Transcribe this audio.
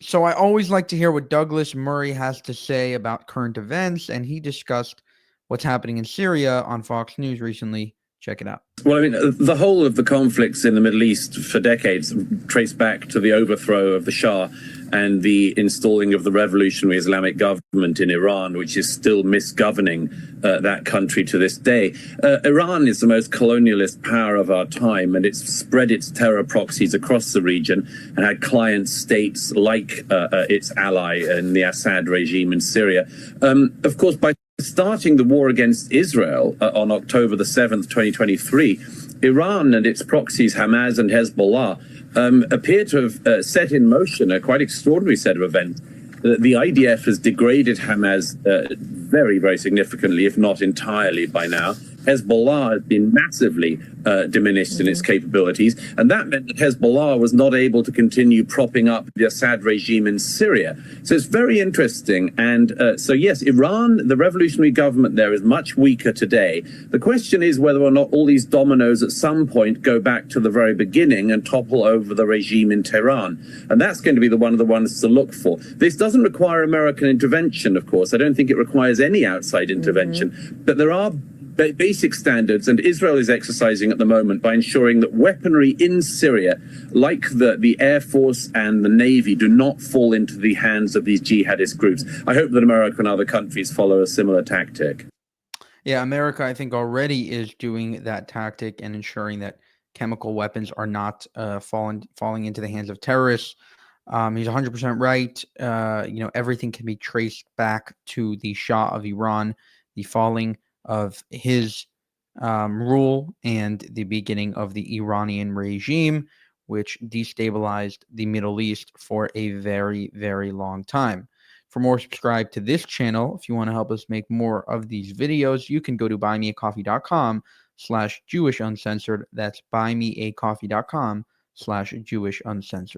So I always like to hear what Douglas Murray has to say about current events, and he discussed what's happening in Syria on Fox News recently. Check it out. Well, I mean, the whole of the conflicts in the Middle East for decades trace back to the overthrow of the Shah and the installing of the revolutionary Islamic government in Iran, which is still misgoverning that country to this day. Iran is the most colonialist power of our time, and it's spread its terror proxies across the region and had client states like its ally in the Assad regime in Syria. Of course, by starting the war against Israel on October the 7th, 2023, Iran and its proxies Hamas and Hezbollah appear to have set in motion a quite extraordinary set of events. The IDF has degraded Hamas very, very significantly, if not entirely by now. Hezbollah has been massively diminished in its capabilities, and that meant that Hezbollah was not able to continue propping up the Assad regime in Syria. So it's very interesting. And so, yes, Iran, the revolutionary government there is much weaker today. The question is whether or not all these dominoes at some point go back to the very beginning and topple over the regime in Tehran. And that's going to be one of the ones to look for. This doesn't require American intervention, of course. I don't think it requires any outside intervention, but there are basic standards, and Israel is exercising at the moment by ensuring that weaponry in Syria, like the Air Force and the Navy, do not fall into the hands of these jihadist groups. I hope that America and other countries follow a similar tactic. Yeah, America, I think, already is doing that tactic and ensuring that chemical weapons are not falling into the hands of terrorists. He's 100% right. Everything can be traced back to the Shah of Iran, the falling of his rule, and the beginning of the Iranian regime, which destabilized the Middle East for a very, very long time. For more, subscribe to this channel. If you want to help us make more of these videos, you can go to buymeacoffee.com/JewishUncensored. That's buymeacoffee.com/JewishUncensored.